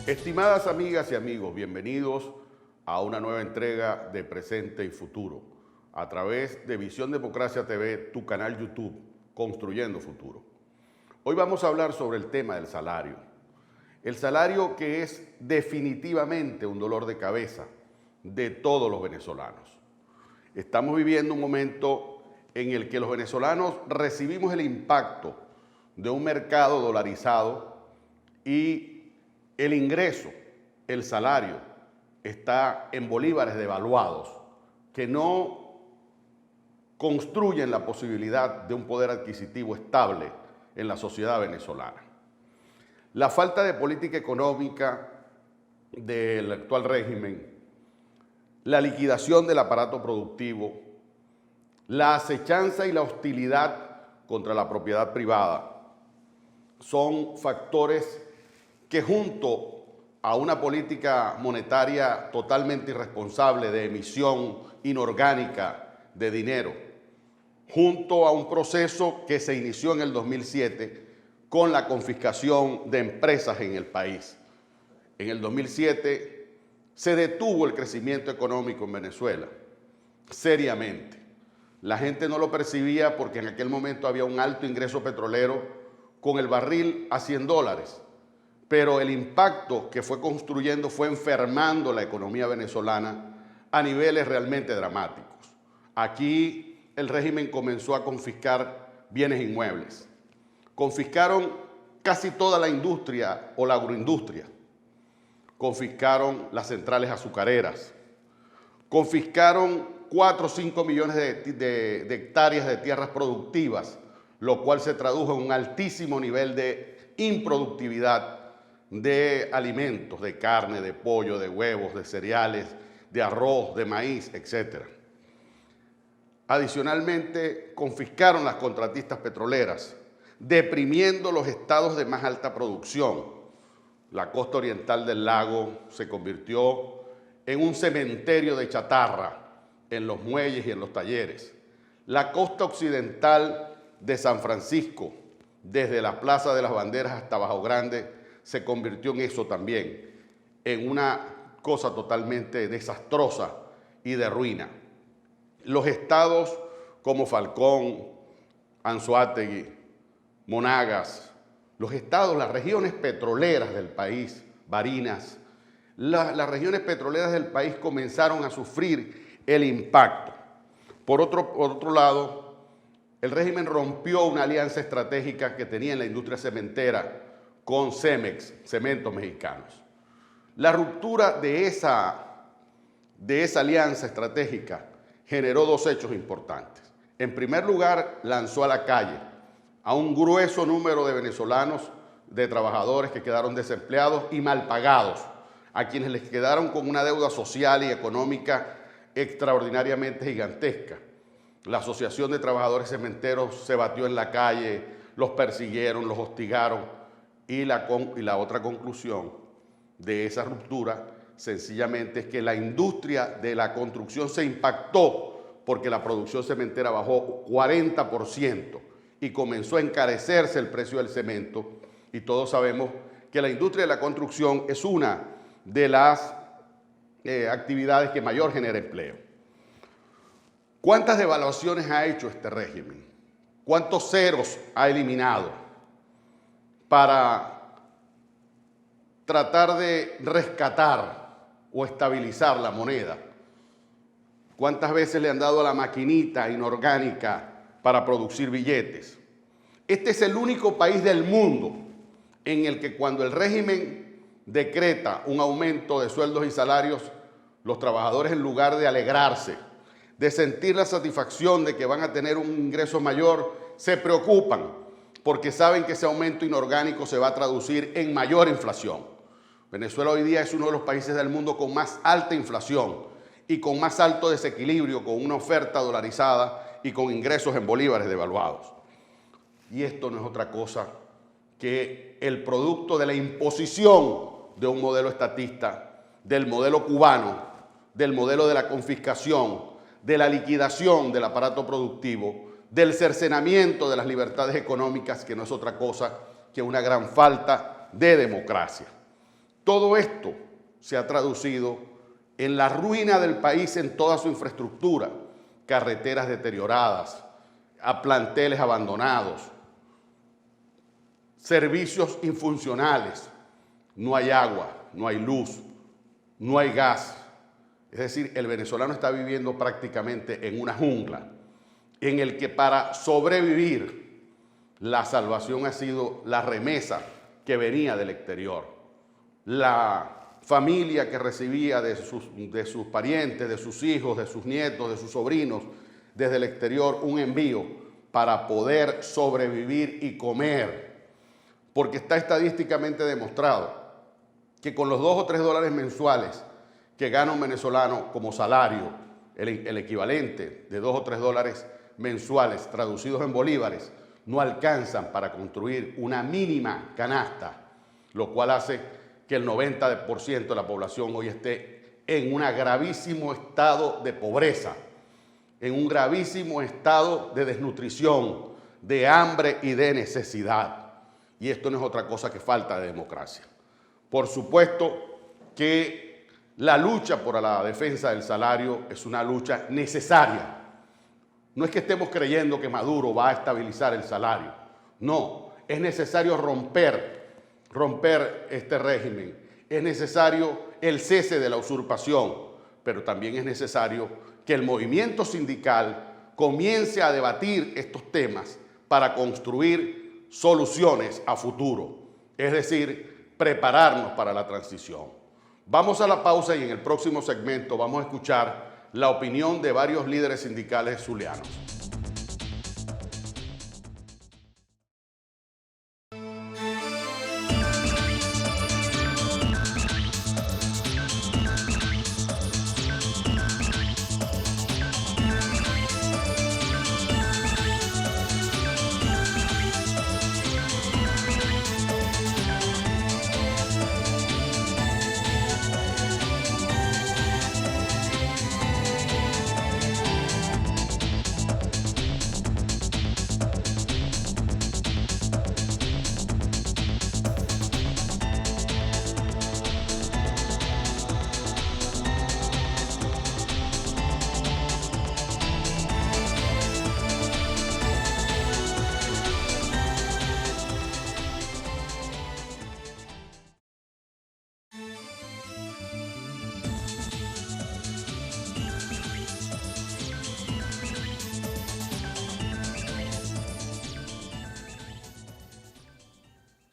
Estimadas amigas y amigos, bienvenidos a una nueva entrega de Presente y Futuro a través de Visión Democracia TV, tu canal YouTube, Construyendo Futuro. Hoy vamos a hablar sobre el tema del salario. El salario que es definitivamente un dolor de cabeza de todos los venezolanos. Estamos viviendo un momento en el que los venezolanos recibimos el impacto de un mercado dolarizado y el ingreso, el salario, está en bolívares devaluados que no construyen la posibilidad de un poder adquisitivo estable en la sociedad venezolana. La falta de política económica del actual régimen, la liquidación del aparato productivo, la acechanza y la hostilidad contra la propiedad privada son factores que junto a una política monetaria totalmente irresponsable de emisión inorgánica de dinero, junto a un proceso que se inició en el 2007 con la confiscación de empresas en el país. En el 2007 se detuvo el crecimiento económico en Venezuela, seriamente. La gente no lo percibía porque en aquel momento había un alto ingreso petrolero con el barril a $100. Pero el impacto que fue construyendo fue enfermando la economía venezolana a niveles realmente dramáticos. Aquí el régimen comenzó a confiscar bienes inmuebles. Confiscaron casi toda la industria o la agroindustria. Confiscaron las centrales azucareras. Confiscaron 4 o 5 millones de hectáreas de tierras productivas, lo cual se tradujo en un altísimo nivel de improductividad de alimentos, de carne, de pollo, de huevos, de cereales, de arroz, de maíz, etc. Adicionalmente, confiscaron las contratistas petroleras, deprimiendo los estados de más alta producción. La costa oriental del lago se convirtió en un cementerio de chatarra en los muelles y en los talleres. La costa occidental de San Francisco, desde la Plaza de las Banderas hasta Bajo Grande, se convirtió en eso también, en una cosa totalmente desastrosa y de ruina. Los estados como Falcón, Anzoátegui, Monagas, los estados, las regiones petroleras del país, Barinas, las regiones petroleras del país comenzaron a sufrir el impacto. Por otro lado, el régimen rompió una alianza estratégica que tenía en la industria cementera con Cemex, Cementos Mexicanos. La ruptura de esa alianza estratégica generó dos hechos importantes. En primer lugar, lanzó a la calle a un grueso número de venezolanos, de trabajadores que quedaron desempleados y mal pagados, a quienes les quedaron con una deuda social y económica extraordinariamente gigantesca. La Asociación de Trabajadores Cementeros se batió en la calle, los persiguieron, los hostigaron. Y la otra conclusión de esa ruptura sencillamente es que la industria de la construcción se impactó porque la producción cementera bajó 40% y comenzó a encarecerse el precio del cemento. Y todos sabemos que la industria de la construcción es una de las actividades que mayor genera empleo. ¿Cuántas devaluaciones ha hecho este régimen? ¿Cuántos ceros ha eliminado para tratar de rescatar o estabilizar la moneda? ¿Cuántas veces le han dado a la maquinita inorgánica para producir billetes? Este es el único país del mundo en el que cuando el régimen decreta un aumento de sueldos y salarios, los trabajadores, en lugar de alegrarse, de sentir la satisfacción de que van a tener un ingreso mayor, se preocupan porque saben que ese aumento inorgánico se va a traducir en mayor inflación. Venezuela hoy día es uno de los países del mundo con más alta inflación y con más alto desequilibrio, con una oferta dolarizada y con ingresos en bolívares devaluados. Y esto no es otra cosa que el producto de la imposición de un modelo estatista, del modelo cubano, del modelo de la confiscación, de la liquidación del aparato productivo, del cercenamiento de las libertades económicas, que no es otra cosa que una gran falta de democracia. Todo esto se ha traducido en la ruina del país en toda su infraestructura, carreteras deterioradas, a planteles abandonados, servicios infuncionales, no hay agua, no hay luz, no hay gas. Es decir, el venezolano está viviendo prácticamente en una jungla, en el que para sobrevivir la salvación ha sido la remesa que venía del exterior. La familia que recibía de sus parientes, de sus hijos, de sus nietos, de sus sobrinos, desde el exterior un envío para poder sobrevivir y comer. Porque está estadísticamente demostrado que con los 2 o 3 dólares mensuales que gana un venezolano como salario, el equivalente de 2 o 3 dólares mensuales traducidos en bolívares, no alcanzan para construir una mínima canasta, lo cual hace que el 90% de la población hoy esté en un gravísimo estado de pobreza, en un gravísimo estado de desnutrición, de hambre y de necesidad. Y esto no es otra cosa que falta de democracia. Por supuesto que la lucha por la defensa del salario es una lucha necesaria. No es que estemos creyendo que Maduro va a estabilizar el salario. No, es necesario romper este régimen. Es necesario el cese de la usurpación, pero también es necesario que el movimiento sindical comience a debatir estos temas para construir soluciones a futuro, es decir, prepararnos para la transición. Vamos a la pausa y en el próximo segmento vamos a escuchar la opinión de varios líderes sindicales zulianos.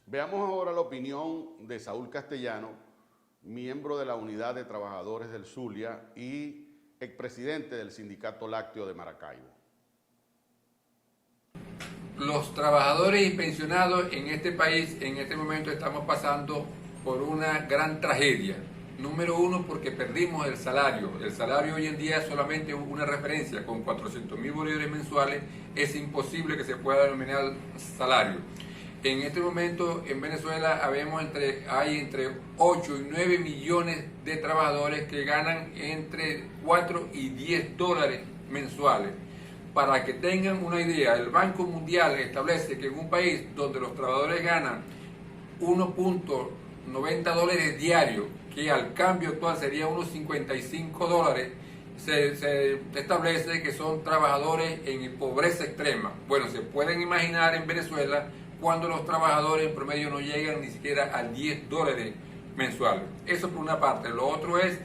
Veamos ahora la opinión de Saúl Castellano, miembro de la Unidad de Trabajadores del Zulia y expresidente del Sindicato Lácteo de Maracaibo. Los trabajadores y pensionados en este país en este momento estamos pasando por una gran tragedia. Número uno, porque perdimos el salario. El salario hoy en día es solamente una referencia. Con 400.000 bolívares mensuales es imposible que se pueda denominar salario. En este momento en Venezuela hay entre 8 y 9 millones de trabajadores que ganan entre 4 y 10 dólares mensuales. Para que tengan una idea, el Banco Mundial establece que en un país donde los trabajadores ganan 1.90 dólares diarios, que al cambio actual sería unos 55 dólares, se establece que son trabajadores en pobreza extrema. Bueno, se pueden imaginar en Venezuela cuando los trabajadores en promedio no llegan ni siquiera a 10 dólares mensuales. Eso por una parte. Lo otro es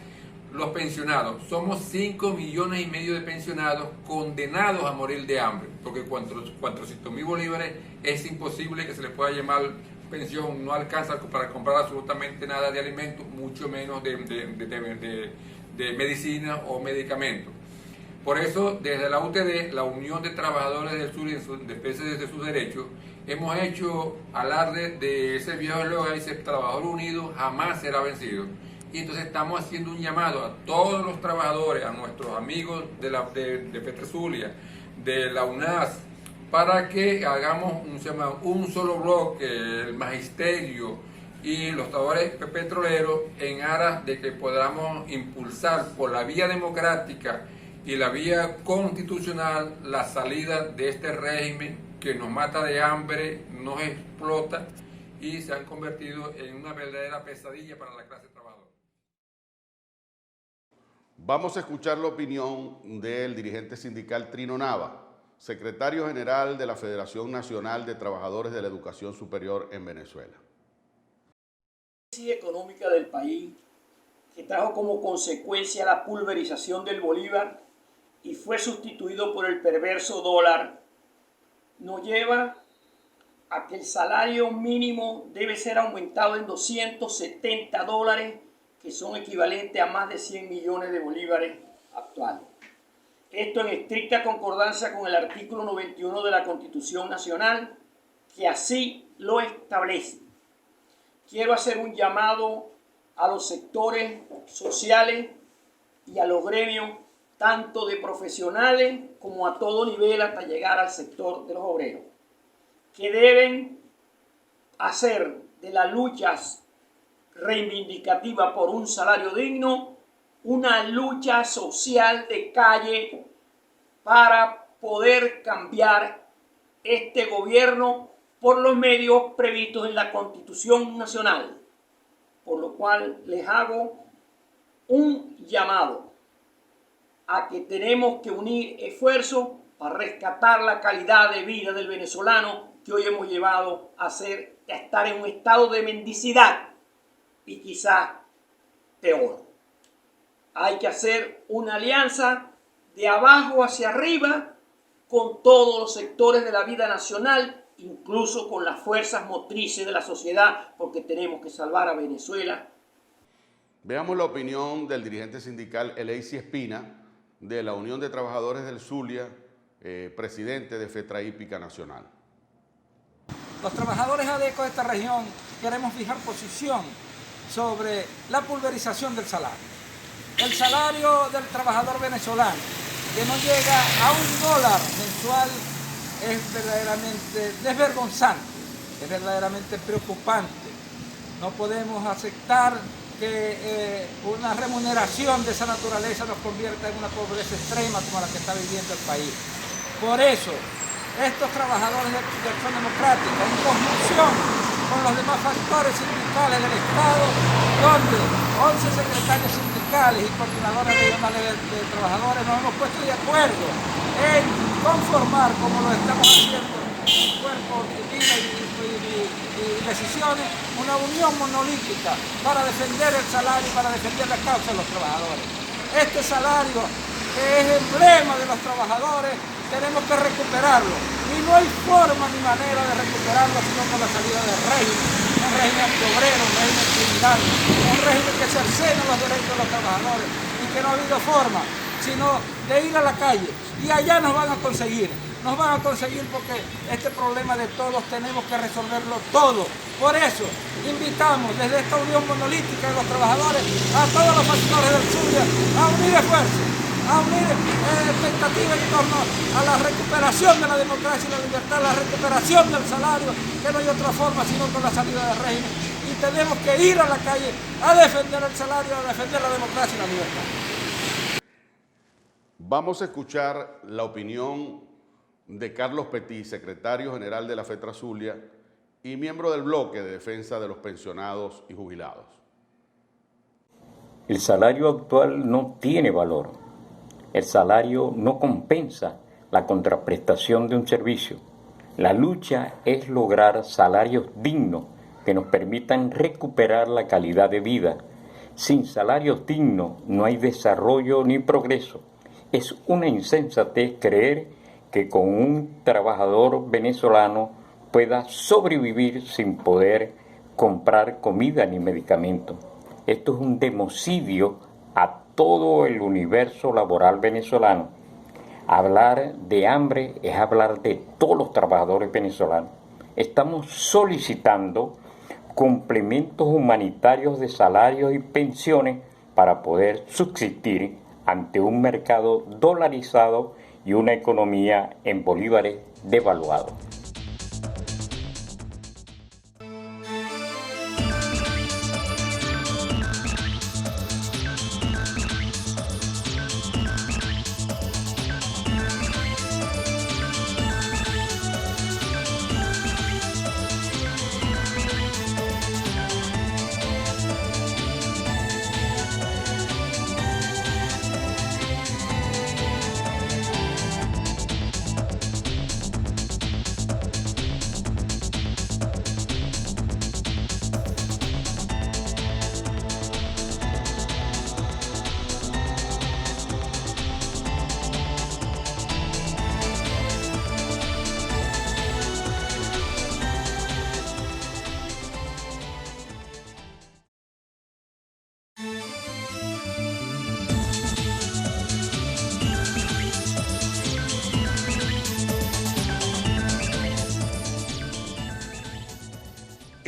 los pensionados. Somos 5,5 millones de pensionados condenados a morir de hambre, porque 400.000 bolívares es imposible que se les pueda llamar pensión, no alcanza para comprar absolutamente nada de alimentos, mucho menos de medicina o medicamentos. Por eso, desde la UTD, la Unión de Trabajadores del Sur y en defensa de sus derechos, hemos hecho alarde de ese viejo eslogan: dice, trabajador unido jamás será vencido. Y entonces estamos haciendo un llamado a todos los trabajadores, a nuestros amigos de Petrozulia, de la UNAS, para que hagamos un solo bloque, el magisterio y los trabajadores petroleros, en aras de que podamos impulsar por la vía democrática y la vía constitucional la salida de este régimen que nos mata de hambre, nos explota y se han convertido en una verdadera pesadilla para la clase trabajadora. Vamos a escuchar la opinión del dirigente sindical Trino Nava, secretario general de la Federación Nacional de Trabajadores de la Educación Superior en Venezuela. La crisis económica del país, que trajo como consecuencia la pulverización del bolívar y fue sustituido por el perverso dólar, nos lleva a que el salario mínimo debe ser aumentado en $270, que son equivalentes a más de 100 millones de bolívares actuales. Esto en estricta concordancia con el artículo 91 de la Constitución Nacional, que así lo establece. Quiero hacer un llamado a los sectores sociales y a los gremios, tanto de profesionales como a todo nivel hasta llegar al sector de los obreros, que deben hacer de las luchas reivindicativa por un salario digno una lucha social de calle para poder cambiar este gobierno por los medios previstos en la Constitución Nacional, por lo cual les hago un llamado a que tenemos que unir esfuerzos para rescatar la calidad de vida del venezolano que hoy hemos llevado a estar en un estado de mendicidad y quizás peor. Hay que hacer una alianza de abajo hacia arriba con todos los sectores de la vida nacional, incluso con las fuerzas motrices de la sociedad, porque tenemos que salvar a Venezuela. Veamos la opinión del dirigente sindical Eleisi Espina, de la Unión de Trabajadores del Zulia, presidente de FETRAHÍPICA Nacional. Los trabajadores ADECO de esta región queremos fijar posición sobre la pulverización del salario. El salario del trabajador venezolano, que no llega a $1 mensual, es verdaderamente desvergonzante, es verdaderamente preocupante. No podemos aceptar que una remuneración de esa naturaleza nos convierta en una pobreza extrema como la que está viviendo el país. Por eso, estos trabajadores de Acción Democrática, en conjunción con los demás factores sindicales del Estado, donde 11 secretarios sindicales y coordinadores regionales de trabajadores nos hemos puesto de acuerdo en conformar, como lo estamos haciendo, en cuerpo de vida y decisiones, una unión monolítica para defender el salario y para defender la causa de los trabajadores. Este salario, que es emblema de los trabajadores, tenemos que recuperarlo. Y no hay forma ni manera de recuperarlo sino con la salida del régimen. Un régimen obrero, un régimen criminal, un régimen que cercena los derechos de los trabajadores y que no ha habido forma sino de ir a la calle. Y allá nos van a conseguir. Nos van a conseguir porque este problema de todos tenemos que resolverlo todo. Por eso invitamos desde esta unión monolítica de los trabajadores a todos los factores del Zulia a unir esfuerzos, a unir expectativas en torno a la recuperación de la democracia y la libertad, la recuperación del salario, que no hay otra forma sino con la salida del régimen. Y tenemos que ir a la calle a defender el salario, a defender la democracia y la libertad. Vamos a escuchar la opinión de Carlos Petit, secretario general de la FETRA Zulia y miembro del bloque de defensa de los pensionados y jubilados. El salario actual no tiene valor. El salario no compensa la contraprestación de un servicio. La lucha es lograr salarios dignos que nos permitan recuperar la calidad de vida. Sin salarios dignos no hay desarrollo ni progreso. Es una insensatez creer que con un trabajador venezolano pueda sobrevivir sin poder comprar comida ni medicamentos. Esto es un democidio a todo el universo laboral venezolano. Hablar de hambre es hablar de todos los trabajadores venezolanos. Estamos solicitando complementos humanitarios de salarios y pensiones para poder subsistir ante un mercado dolarizado y una economía en bolívares devaluados.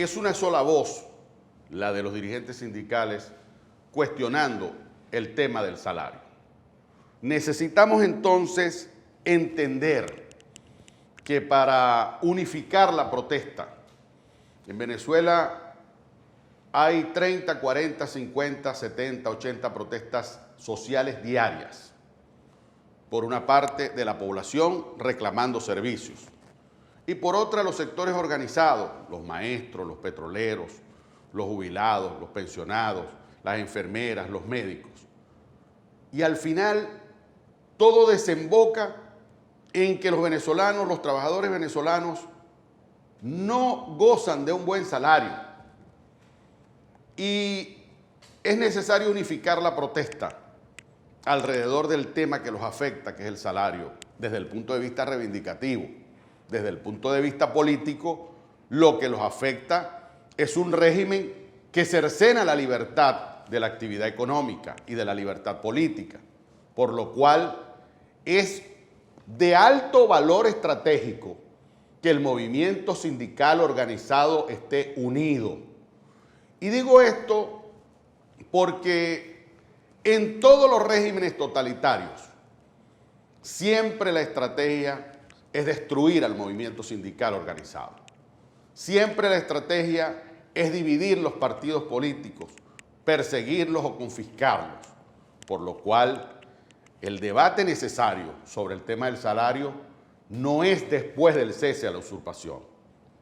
es una sola voz, la de los dirigentes sindicales, cuestionando el tema del salario. Necesitamos entonces entender que para unificar la protesta, en Venezuela hay 30, 40, 50, 70, 80 protestas sociales diarias, por una parte de la población reclamando servicios y por otra los sectores organizados, los maestros, los petroleros, los jubilados, los pensionados, las enfermeras, los médicos. Y al final todo desemboca en que los venezolanos, los trabajadores venezolanos, no gozan de un buen salario. Y es necesario unificar la protesta alrededor del tema que los afecta, que es el salario, desde el punto de vista reivindicativo. Desde el punto de vista político, lo que los afecta es un régimen que cercena la libertad de la actividad económica y de la libertad política, por lo cual es de alto valor estratégico que el movimiento sindical organizado esté unido. Y digo esto porque en todos los regímenes totalitarios siempre la estrategia es destruir al movimiento sindical organizado. Siempre la estrategia es dividir los partidos políticos, perseguirlos o confiscarlos, por lo cual el debate necesario sobre el tema del salario no es después del cese a la usurpación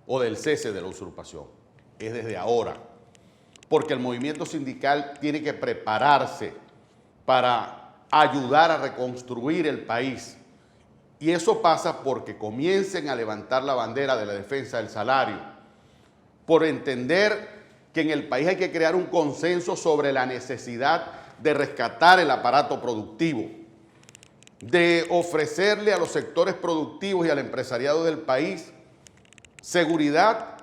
o del cese de la usurpación, es desde ahora, porque el movimiento sindical tiene que prepararse para ayudar a reconstruir el país. Y eso pasa porque comiencen a levantar la bandera de la defensa del salario, por entender que en el país hay que crear un consenso sobre la necesidad de rescatar el aparato productivo, de ofrecerle a los sectores productivos y al empresariado del país seguridad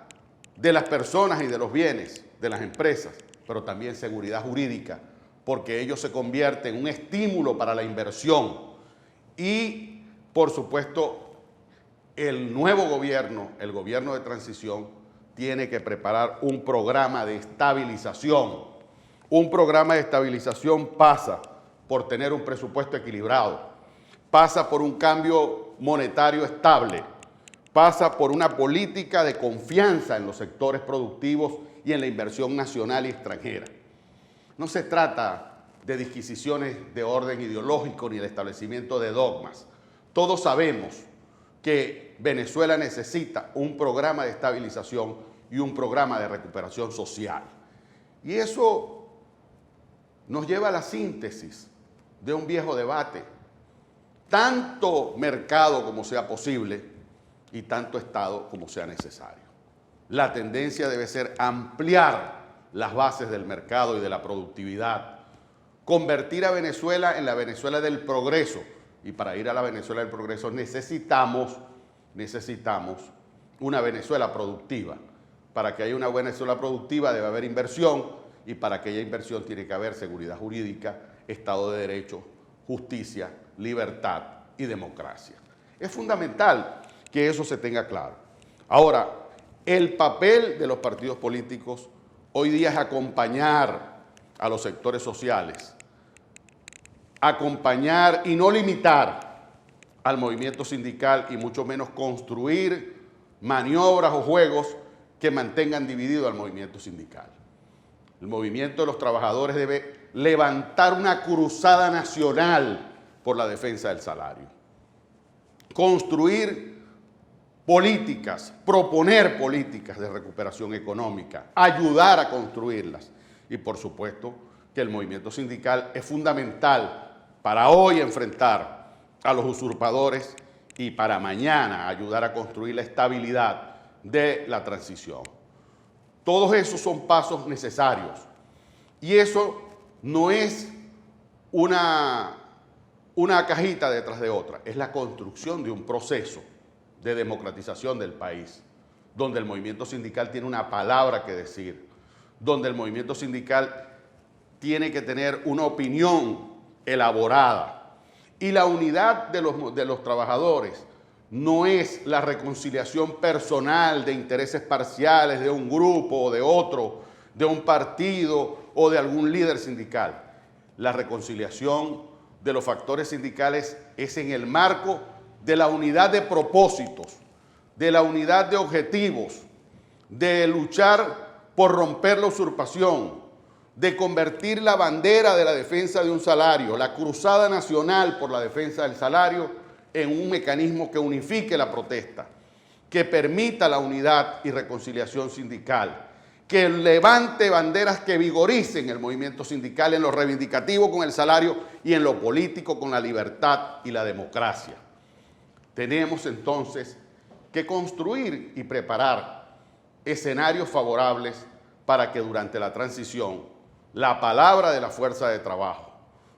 de las personas y de los bienes de las empresas, pero también seguridad jurídica, porque ello se convierte en un estímulo para la inversión y por supuesto, el nuevo gobierno, el gobierno de transición, tiene que preparar un programa de estabilización. Un programa de estabilización pasa por tener un presupuesto equilibrado, pasa por un cambio monetario estable, pasa por una política de confianza en los sectores productivos y en la inversión nacional y extranjera. No se trata de disquisiciones de orden ideológico ni el establecimiento de dogmas. Todos sabemos que Venezuela necesita un programa de estabilización y un programa de recuperación social. Y eso nos lleva a la síntesis de un viejo debate. Tanto mercado como sea posible y tanto Estado como sea necesario. La tendencia debe ser ampliar las bases del mercado y de la productividad, convertir a Venezuela en la Venezuela del progreso. Y para ir a la Venezuela del progreso necesitamos una Venezuela productiva. Para que haya una Venezuela productiva debe haber inversión y para que haya inversión tiene que haber seguridad jurídica, Estado de Derecho, justicia, libertad y democracia. Es fundamental que eso se tenga claro. Ahora, el papel de los partidos políticos hoy día es acompañar a los sectores sociales, acompañar y no limitar al movimiento sindical y mucho menos construir maniobras o juegos que mantengan dividido al movimiento sindical. El movimiento de los trabajadores debe levantar una cruzada nacional por la defensa del salario, construir políticas, proponer políticas de recuperación económica, ayudar a construirlas y por supuesto que el movimiento sindical es fundamental para hoy enfrentar a los usurpadores y para mañana ayudar a construir la estabilidad de la transición. Todos esos son pasos necesarios y eso no es una cajita detrás de otra, es la construcción de un proceso de democratización del país, donde el movimiento sindical tiene una palabra que decir, donde el movimiento sindical tiene que tener una opinión elaborada y la unidad de los trabajadores no es la reconciliación personal de intereses parciales de un grupo o de otro, de un partido o de algún líder sindical. La reconciliación de los factores sindicales es en el marco de la unidad de propósitos, de la unidad de objetivos, de luchar por romper la usurpación, de convertir la bandera de la defensa de un salario, la cruzada nacional por la defensa del salario, en un mecanismo que unifique la protesta, que permita la unidad y reconciliación sindical, que levante banderas que vigoricen el movimiento sindical en lo reivindicativo con el salario y en lo político con la libertad y la democracia. Tenemos entonces que construir y preparar escenarios favorables para que durante la transición la palabra de la fuerza de trabajo,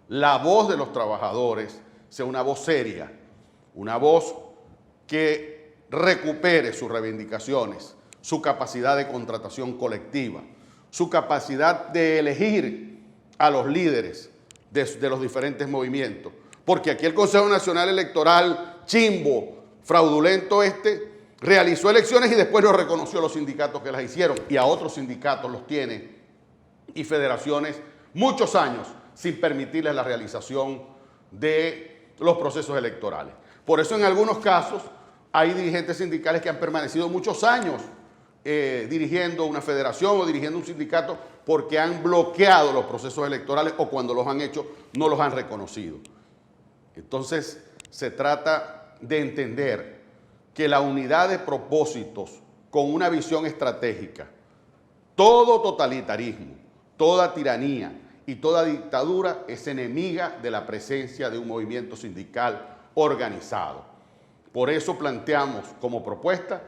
la voz de los trabajadores sea una voz seria, una voz que recupere sus reivindicaciones, su capacidad de contratación colectiva, su capacidad de elegir a los líderes de los diferentes movimientos. Porque aquí el Consejo Nacional Electoral, chimbo, fraudulento realizó elecciones y después no reconoció a los sindicatos que las hicieron y a otros sindicatos los tiene y federaciones muchos años sin permitirles la realización de los procesos electorales. Por eso en algunos casos hay dirigentes sindicales que han permanecido muchos años dirigiendo una federación o dirigiendo un sindicato porque han bloqueado los procesos electorales o cuando los han hecho no los han reconocido. Entonces se trata de entender que la unidad de propósitos con una visión estratégica, todo totalitarismo, toda tiranía y toda dictadura es enemiga de la presencia de un movimiento sindical organizado. Por eso planteamos como propuesta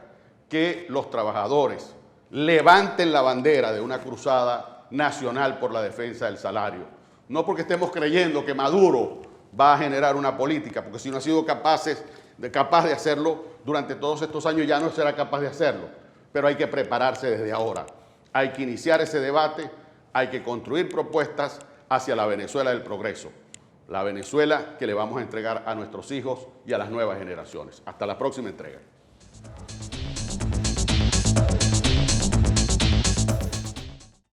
que los trabajadores levanten la bandera de una cruzada nacional por la defensa del salario. No porque estemos creyendo que Maduro va a generar una política, porque si no ha sido capaz de hacerlo durante todos estos años, ya no será capaz de hacerlo. Pero hay que prepararse desde ahora. Hay que iniciar ese debate, hay que construir propuestas hacia la Venezuela del progreso. La Venezuela que le vamos a entregar a nuestros hijos y a las nuevas generaciones. Hasta la próxima entrega.